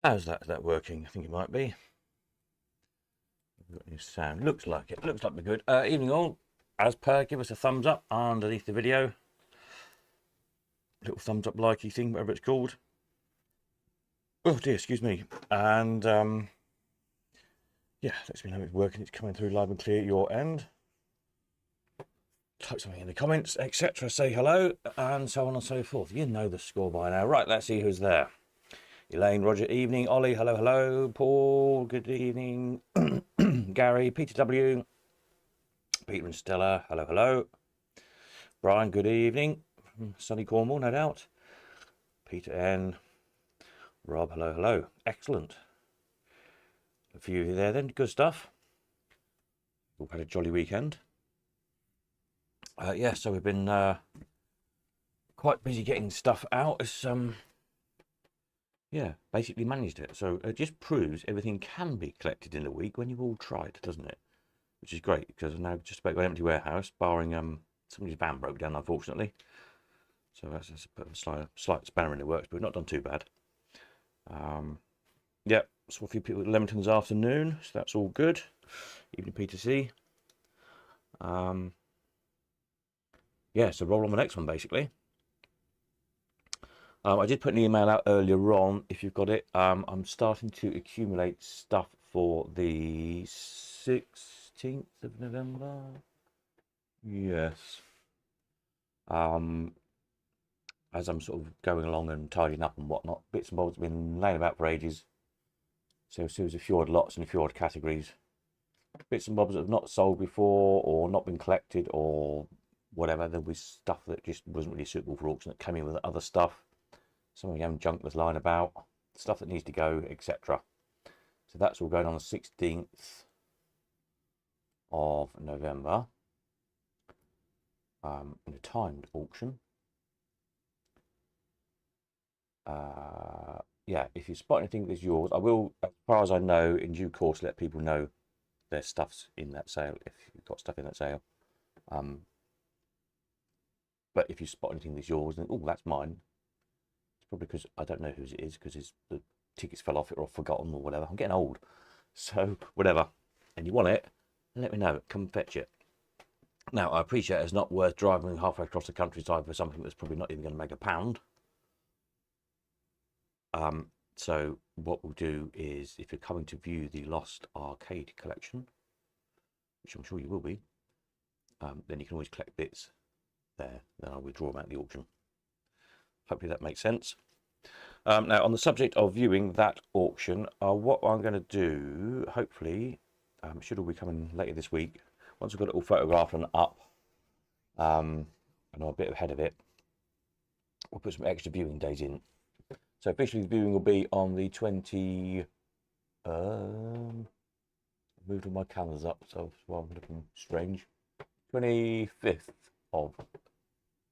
How's that working? I think it might be. We've got new sound. Looks like it. Looks like we're good. Evening all. As per, give us a thumbs up underneath the video. Little thumbs up likey thing, whatever it's called. Oh dear, excuse me. And yeah, lets me know it's working. It's coming through live and clear at your end. Type something in the comments, etc. Say hello, and so on and so forth. You know the score by now. Right, let's see who's there. Elaine, Roger, evening. Ollie, hello, hello. Paul, good evening. Gary, Peter W. Peter and Stella, hello, hello. Brian, good evening. Sunny Cornwall, no doubt. Peter N. Rob, hello, hello. Excellent. A few of you there then. Good stuff. We've had a jolly weekend. Yeah, so we've been quite busy getting stuff out. It's yeah, basically managed it. So it just proves everything can be collected in a week when you've all tried, doesn't it? Which is great because I've now just about got an empty warehouse, barring somebody's van broke down, unfortunately. So that's a bit of a slight spanner in the works, but we've not done too bad. Yeah, saw a few people at Leamington this afternoon, so that's all good. Evening, P2C. Yeah, so roll on the next one, basically. I did put an email out earlier on, if you've got it. I'm starting to accumulate stuff for the 16th of November. Yes. As I'm sort of going along and tidying up and whatnot, bits and bobs have been laying about for ages. So there's a few odd lots and a few odd categories. Bits and bobs that have not sold before or not been collected or whatever. There was stuff that just wasn't really suitable for auction that came in with other stuff. Some of the young junk that's lying about, stuff that needs to go, etc. So that's all going on the 16th of November in a timed auction. Yeah, if you spot anything that's yours, I will, as far as I know, in due course, let people know their stuff's in that sale if you've got stuff in that sale. But if you spot anything that's yours, then oh, that's mine. It's probably because I don't know whose it is because the tickets fell off it or forgotten or whatever. I'm getting old, so whatever. And you want it, let me know. Come fetch it. Now I appreciate it's not worth driving halfway across the countryside for something that's probably not even going to make a pound. So what we'll do is, if you're coming to view the Lost Arcade collection, which I'm sure you will be, then you can always collect bits there. Then I'll withdraw them out of the auction. Hopefully that makes sense. Now, on the subject of viewing that auction, what I'm going to do, hopefully, should all be coming later this week. Once I've got it all photographed and up, and I'm a bit ahead of it, we'll put some extra viewing days in. So officially the viewing will be on the 20... moved all my calendars up, so I'm looking strange. 25th of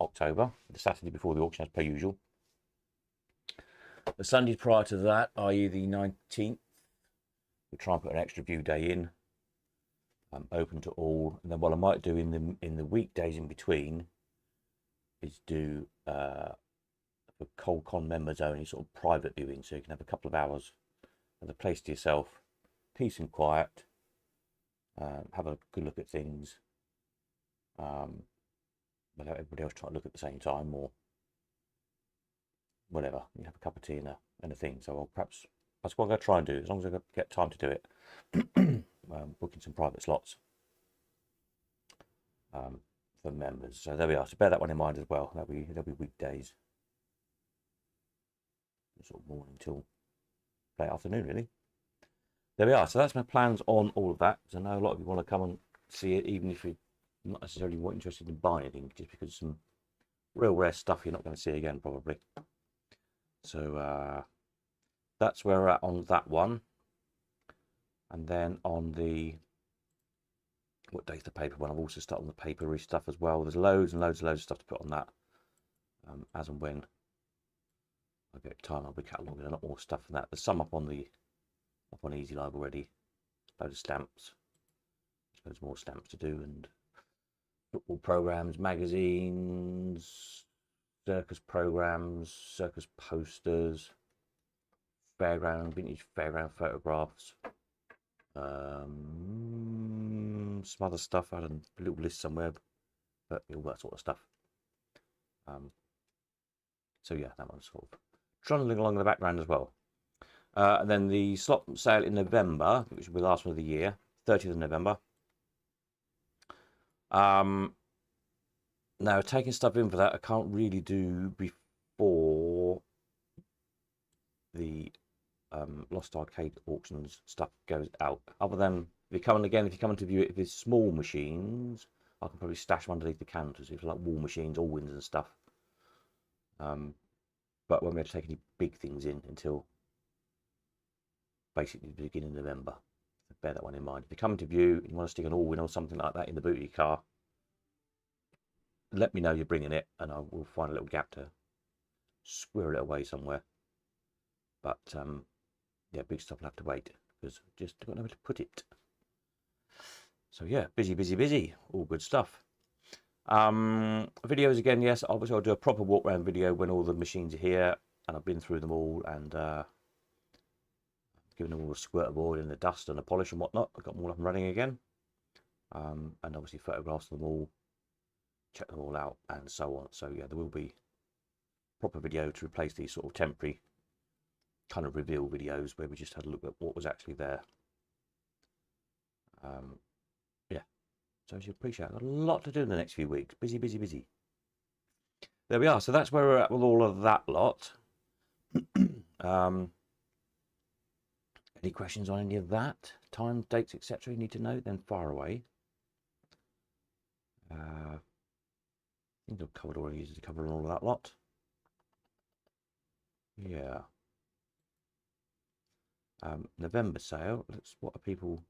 October, the Saturday before the auction, as per usual. The Sunday prior to that, i.e. the 19th, we'll try and put an extra view day in. Open to all. And then what I might do in the weekdays in between is do for Colcon members only sort of private viewing, so you can have a couple of hours of the place to yourself, peace and quiet, have a good look at things, without everybody else trying to look at the same time or whatever. You have a cup of tea and a thing. So perhaps that's what I'm going to try and do, as long as I get time to do it. Booking some private slots for members. So there we are. So bear that one in mind as well. There'll be weekdays, sort of morning till late afternoon, really. There we are. So that's my plans on all of that. Because I know a lot of you want to come and see it, even if you're not necessarily interested in buying anything, just because some real rare stuff you're not going to see again, probably. So that's where we're at on that one. And then on the, what day's the paper one? I've also started on the papery stuff as well. There's loads and loads and loads of stuff to put on that. As and when I get time, I'll be cataloguing a lot more stuff than that. There's some up on Easy Live already. Load of stamps. There's more stamps to do, and football programs, magazines, circus programs, circus posters, fairground, vintage fairground photographs. Some other stuff. I had a little list somewhere, but all that sort of stuff. So yeah, that one's sort of trundling along in the background as well. And then the slot sale in November, which will be the last one of the year, 30th of November. Now, taking stuff in for that, I can't really do before the Lost Arcade auctions stuff goes out. Other than if you come to view it, if it's small machines, I can probably stash them underneath the counters. If it's like wall machines, all wins and stuff. But won't be able to take any big things in until basically the beginning of November. So bear that one in mind. If you come to view and you want to stick an all-win or something like that in the boot of your car, let me know you're bringing it, and I will find a little gap to squirrel it away somewhere. But yeah, big stuff will have to wait because just got nowhere to put it. So yeah, busy. All good stuff. Videos again, yes. Obviously, I'll do a proper walk around video when all the machines are here and I've been through them all and given them all a squirt of oil and the dust and the polish and whatnot. I've got them all up and running again. And obviously photographs of them all, check them all out and so on. So yeah, there will be proper video to replace these sort of temporary kind of reveal videos where we just had a look at what was actually there. Yeah, so as you appreciate, I've got a lot to do in the next few weeks. Busy. There we are. So that's where we're at with all of that lot. Any questions on any of that? Time, dates, etc. you need to know, then fire away. I think I've covered all I needed to cover on all of that lot. Yeah. November sale. What are people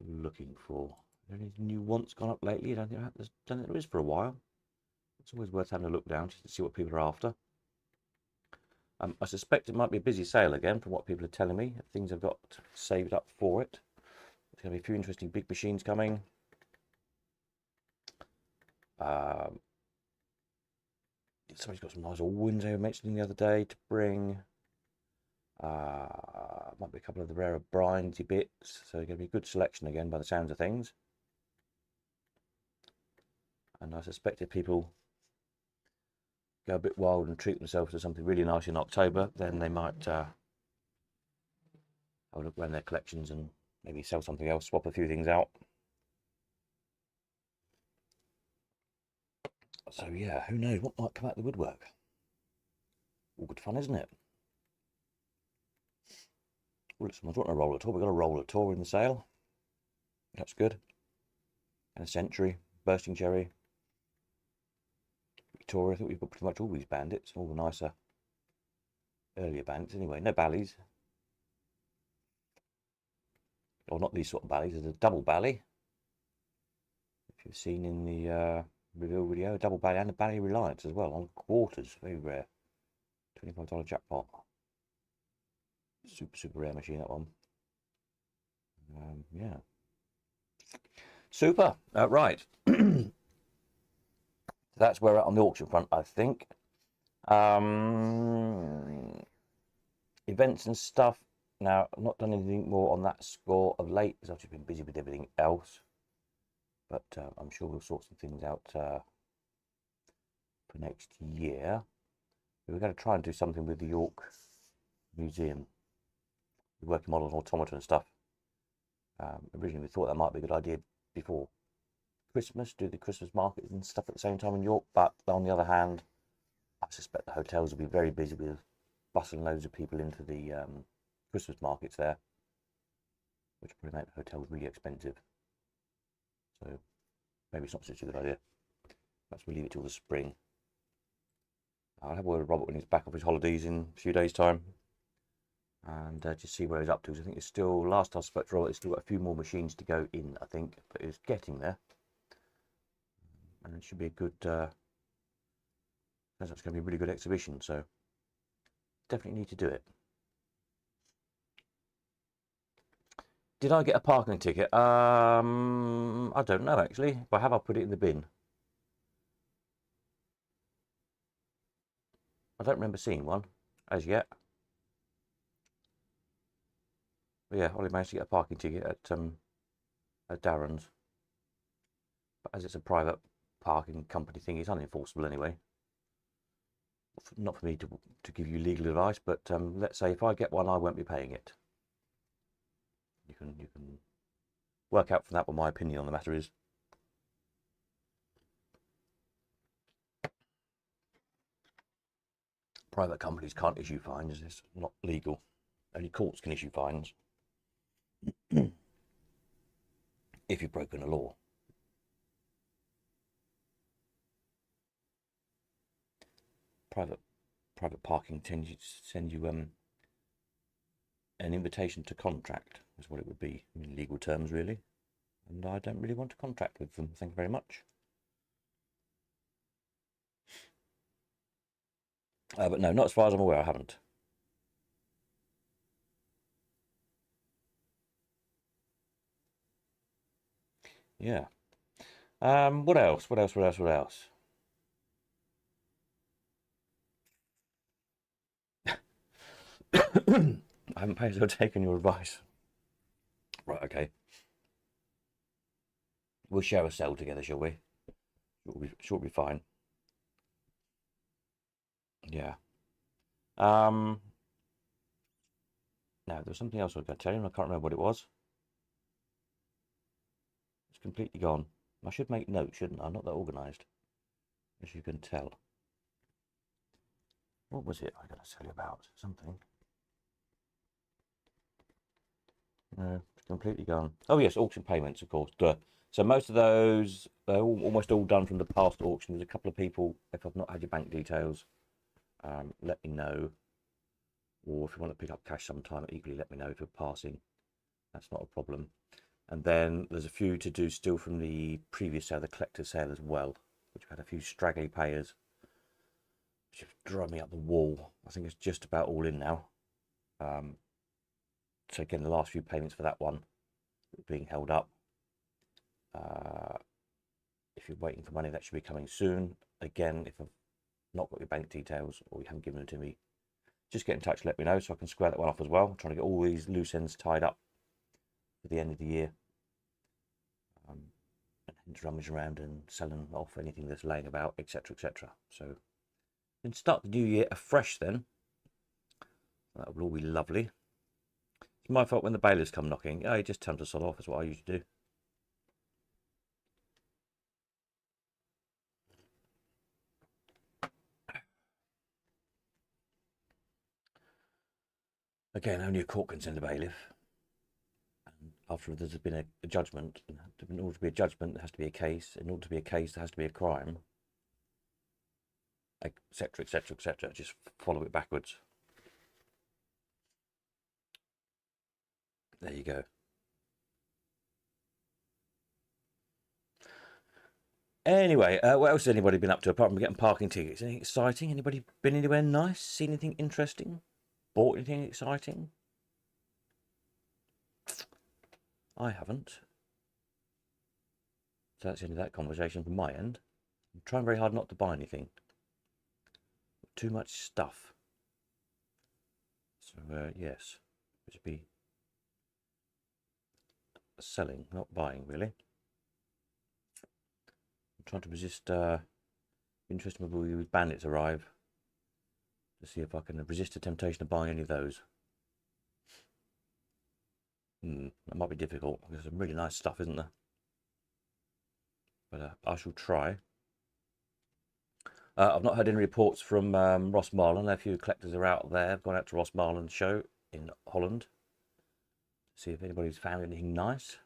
looking for? Are there any new wants gone up lately? I don't think there is for a while. It's always worth having a look down just to see what people are after. I suspect it might be a busy sale again from what people are telling me. Things I've got saved up for it. There's going to be a few interesting big machines coming. Somebody's got some nice all-wins they were mentioning the other day to bring. Might be a couple of the rarer Brindy bits. So going to be a good selection again by the sounds of things. And I suspect if people go a bit wild and treat themselves to something really nice in October, then they might have a look around their collections and maybe sell something else, swap a few things out. So yeah, who knows what might come out of the woodwork. All good fun, isn't it? Well, someone's wanting a roller tour. We've got a roller tour in the sale. That's good. And a Century, Bursting Cherry, Victoria. I think we've got pretty much all these bandits, all the nicer earlier bandits anyway. No Bally's. Or not these sort of Bally's, there's a double Bally. If you've seen in the reveal video, a double Bally and a Bally Reliance as well, on quarters, very rare. $25 jackpot. Super rare machine, that one. Yeah. Super. Right. That's where we're at on the auction front, I think. Events and stuff. Now, I've not done anything more on that score of late because I've just been busy with everything else. But I'm sure we'll sort some things out for next year. We're going to try and do something with the York Museum. The working models, automata and stuff. Originally, we thought that might be a good idea before Christmas, do the Christmas markets and stuff at the same time in York. But on the other hand, I suspect the hotels will be very busy with bustling loads of people into the Christmas markets there, which probably make the hotels really expensive. So maybe it's not such a good idea. Perhaps we'll leave it till the spring. I'll have a word with Robert when he's back off his holidays in a few days' time, and just see where he's up to. I think it's still, last I spoke to Robert, it's still got a few more machines to go in, I think, but it's getting there. And it should be a good, sounds like it's going to be a really good exhibition, so definitely need to do it. Did I get a parking ticket? I don't know actually. If I have, I'll put it in the bin. I don't remember seeing one as yet. But yeah, Ollie managed to get a parking ticket at Darren's. But as it's a private parking company thing, it's unenforceable anyway. Not for me to give you legal advice, but let's say if I get one, I won't be paying it. You can work out from that what my opinion on the matter is. Private companies can't issue fines, it's not legal. Only courts can issue fines if you've broken a law. Private parking tends to send you an invitation to contract, is what it would be in legal terms, really. And I don't really want to contract with them. Thank you very much. But no, not as far as I'm aware. I haven't. Yeah. What else? What else? What else? What else? I haven't paid or taken your advice. Right, okay. We'll share a cell together, shall we? Sure, be fine. Yeah. Now, there's something else I was going to tell you, and I can't remember what it was. It's completely gone. I should make notes, shouldn't I? I'm not that organised, as you can tell. What was it I was going to tell you about? Something. No, it's completely gone. Oh yes, auction payments, of course. Duh. So most of those, they're almost all done from the past auction. There's a couple of people, if I've not had your bank details, let me know. Or if you want to pick up cash sometime, equally let me know if you're passing. That's not a problem. And then there's a few to do still from the previous sale, the collector's sale as well, which had a few straggly payers, which have driven me up the wall. I think it's just about all in now. So again, the last few payments for that one being held up. If you're waiting for money, that should be coming soon. Again, if I've not got your bank details or you haven't given them to me, just get in touch, let me know so I can square that one off as well. I'm trying to get all these loose ends tied up for the end of the year. And rummage around and selling off anything that's laying about, etc., etc. So we can start the new year afresh then. That will all be lovely. It's my fault when the bailiffs come knocking. Oh, you just tell them to sod off. That's what I usually do. Again, only a court can send a bailiff. And after there's been a judgment, in order to be a judgment, there has to be a case. In order to be a case, there has to be a crime, etc., etc., etc. Just follow it backwards. There you go. Anyway, what else has anybody been up to apart from getting parking tickets? Anything exciting? Anybody been anywhere nice? Seen anything interesting? Bought anything exciting? I haven't. So that's the end of that conversation from my end. I'm trying very hard not to buy anything. Too much stuff. So, yes, it should be selling, not buying, really. I'm trying to resist interesting when bandits arrive to see if I can resist the temptation of buying any of those. That might be difficult. There's some really nice stuff, isn't there? But I shall try. I've not heard any reports from Ross Marlin. A few collectors are out there. I've gone out to Ross Marlin's show in Holland to see if anybody's found anything nice.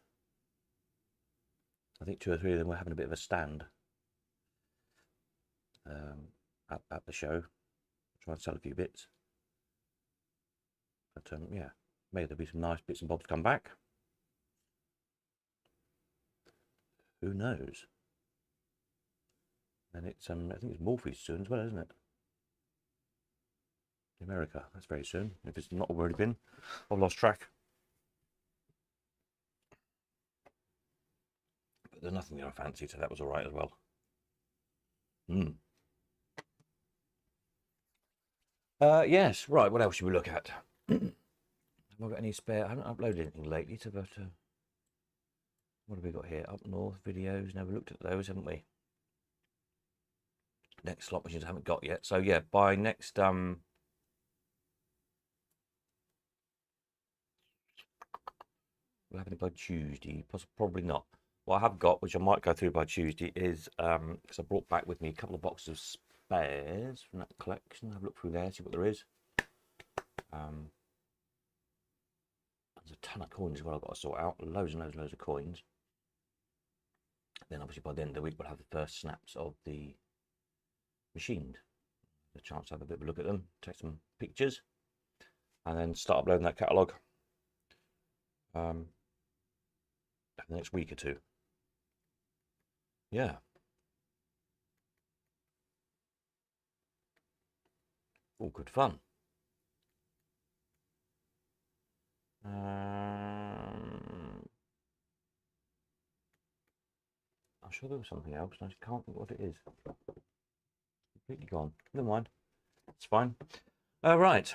I think 2 or 3 of them were having a bit of a stand at the show, try and sell a few bits. But yeah, maybe there'll be some nice bits and bobs come back. Who knows? And it's I think it's Morpheus soon as well, isn't it? America, that's very soon. If it's not already been, I've lost track. But there's nothing there I fancied, so that was all right as well. Yes, right. What else should we look at? Have I got any spare? I haven't uploaded anything lately, but what have we got here? Up north videos. Never looked at those, haven't we? Next slot machines I haven't got yet. So yeah, by next we'll have it by Tuesday. Probably not. What I have got, which I might go through by Tuesday, is because I brought back with me a couple of boxes of spares from that collection. Have a look through there, see what there is. There's a ton of coins as well I've got to sort out. Loads and loads and loads of coins. Then obviously by the end of the week we'll have the first snaps of the machined. The chance to have a bit of a look at them, take some pictures, and then start uploading that catalogue in the next week or two. Yeah. All good fun. I'm sure there was something else, and I just can't think what it is. Completely gone. Never mind. It's fine. All right.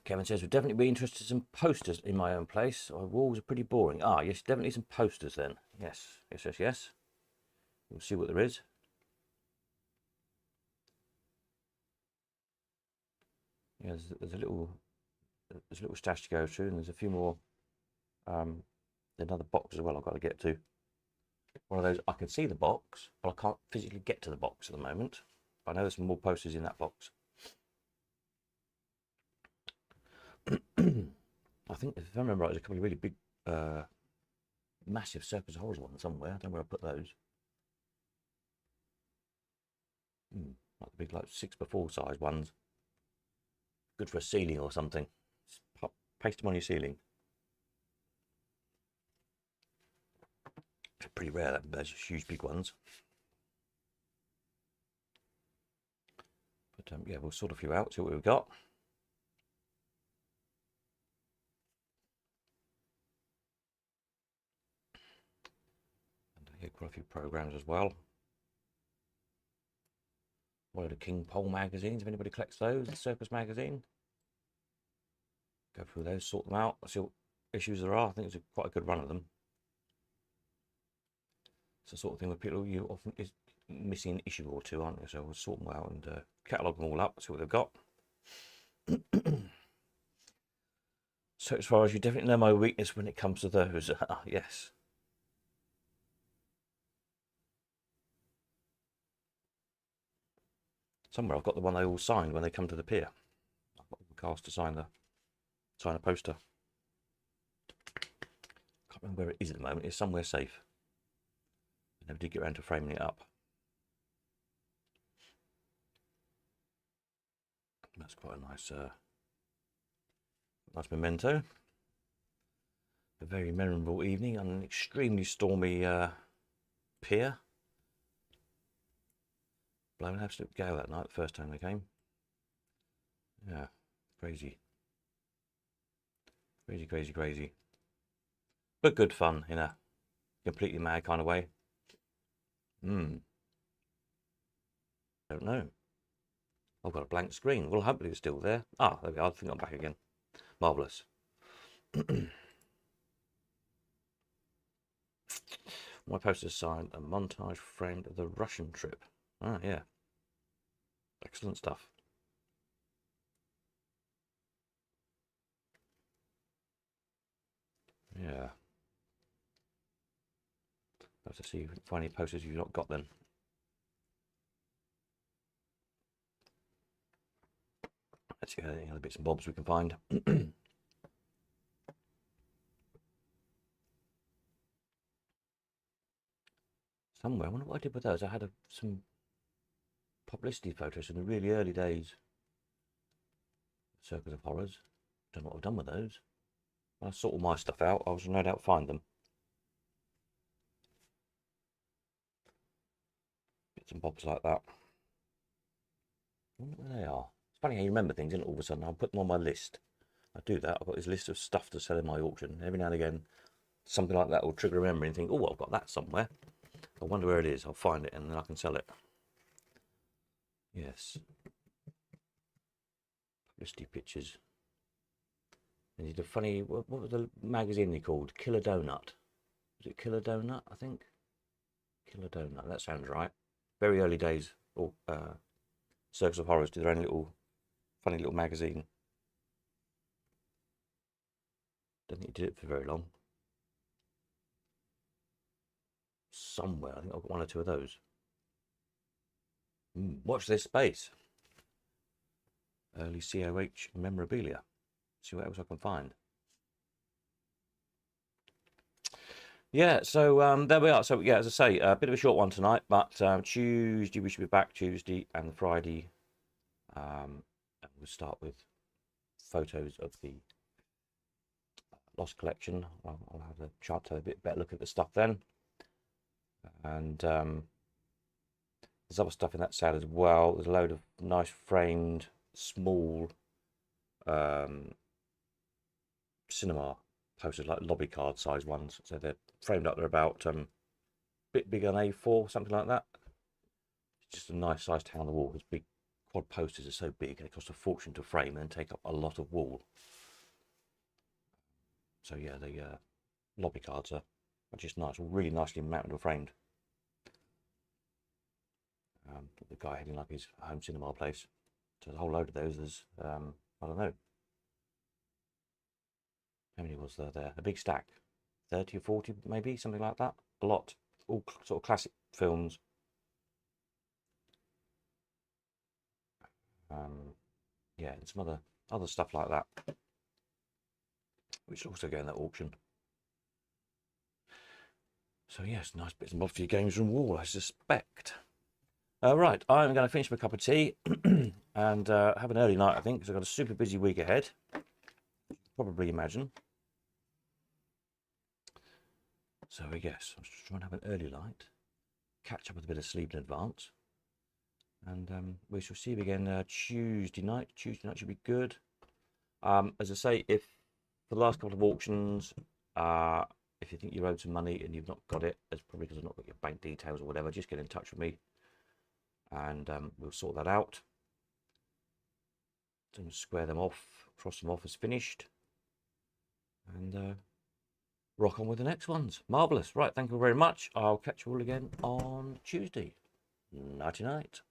Kevin says, we'd definitely be interested in some posters in my own place. Our walls are pretty boring. Ah, yes, definitely some posters then. Yes, yes, yes, yes. We'll see what there is. Yeah, there's a little stash to go through, and there's a few more. Another box as well I've got to get to. One of those, I can see the box, but I can't physically get to the box at the moment. I know there's some more posters in that box. I think, if I remember right, there's a couple of really big, massive Circus Horrors ones somewhere. I don't know where I put those. Like the big, like 6x4 size ones. Good for a ceiling or something. Paste them on your ceiling. It's pretty rare, those huge big ones. But yeah, we'll sort a few out, see what we've got. And I get quite a few programs as well. One of the King Pole magazines, if anybody collects those, the Circus magazine. Go through those, sort them out, see what issues there are. I think it's quite a good run of them. It's the sort of thing where people, you often is missing an issue or two, aren't you? So we'll sort them out and catalogue them all up, see what they've got. So as far as you definitely know my weakness when it comes to those. Yes. Somewhere I've got the one they all signed when they come to the pier. I've got the cast to sign a poster. Can't remember where it is at the moment. It's somewhere safe. I never did get around to framing it up. That's quite a nice memento. A very memorable evening on an extremely stormy pier. Blown absolute gale that night, the first time they came. Yeah, crazy. Crazy, crazy, crazy. But good fun in a completely mad kind of way. Don't know. I've got a blank screen. Well, hopefully it's still there. Ah, there we are. I think I'm back again. Marvellous. My poster signed a montage framed of the Russian trip. Ah, yeah. Excellent stuff. Yeah. Have to see if we can find any posters you've not got then. Let's see any other bits and bobs we can find. Somewhere, I wonder what I did with those. I had some publicity photos in the really early days. Circus of Horrors. Don't know what I've done with those. When I sort all my stuff out, I will no doubt find them. Bits and bobs like that. I wonder where they are. It's funny how you remember things, and all of a sudden I'll put them on my list. I do that. I've got this list of stuff to sell in my auction. Every now and again, something like that will trigger a memory and think, oh, I've got that somewhere. I wonder where it is. I'll find it and then I can sell it. Yes. Listy pictures. They did a funny, what was the magazine they called? Killer Donut. Was it Killer Donut, I think? Killer Donut, that sounds right. Very early days. Or Circus of Horrors did their own little, funny little magazine. Don't think it did it for very long. Somewhere, I think I've got one or two of those. Watch this space. Early COH memorabilia. See what else I can find. Yeah, so there we are. So yeah, as I say, a bit of a short one tonight, but Tuesday we should be back Tuesday and the Friday. And we'll start with photos of the Lost collection. I'll have a chance to have a bit better look at the stuff then. And there's other stuff in that set as well. There's a load of nice framed small cinema posters, like lobby card size ones. So they're framed up. They're about a bit bigger than A4, something like that. It's just a nice size to hang on the wall. These big quad posters are so big they cost a fortune to frame and take up a lot of wall. So yeah, the lobby cards are just nice, really nicely mounted and framed. The guy heading like his home cinema place. So there's a whole load of those. There's I don't know. How many was there? A big stack. 30 or 40 maybe, something like that. A lot. All sort of classic films. Yeah, and some other stuff like that, which also go in that auction. So yes, nice bits and bobs for your games room wall, I suspect. Right, I'm going to finish my cup of tea and have an early night, I think, because I've got a super busy week ahead. Probably imagine. So I guess I'm just trying to have an early night, catch up with a bit of sleep in advance, and we shall see you again Tuesday night. Tuesday night should be good. As I say, if for the last couple of auctions, if you think you owed some money and you've not got it, it's probably because I've not got your bank details or whatever, just get in touch with me and we'll sort that out. Then square them off, cross them off as finished, and rock on with the next ones. Marvellous. Right, thank you very much. I'll catch you all again on Tuesday. Nighty night.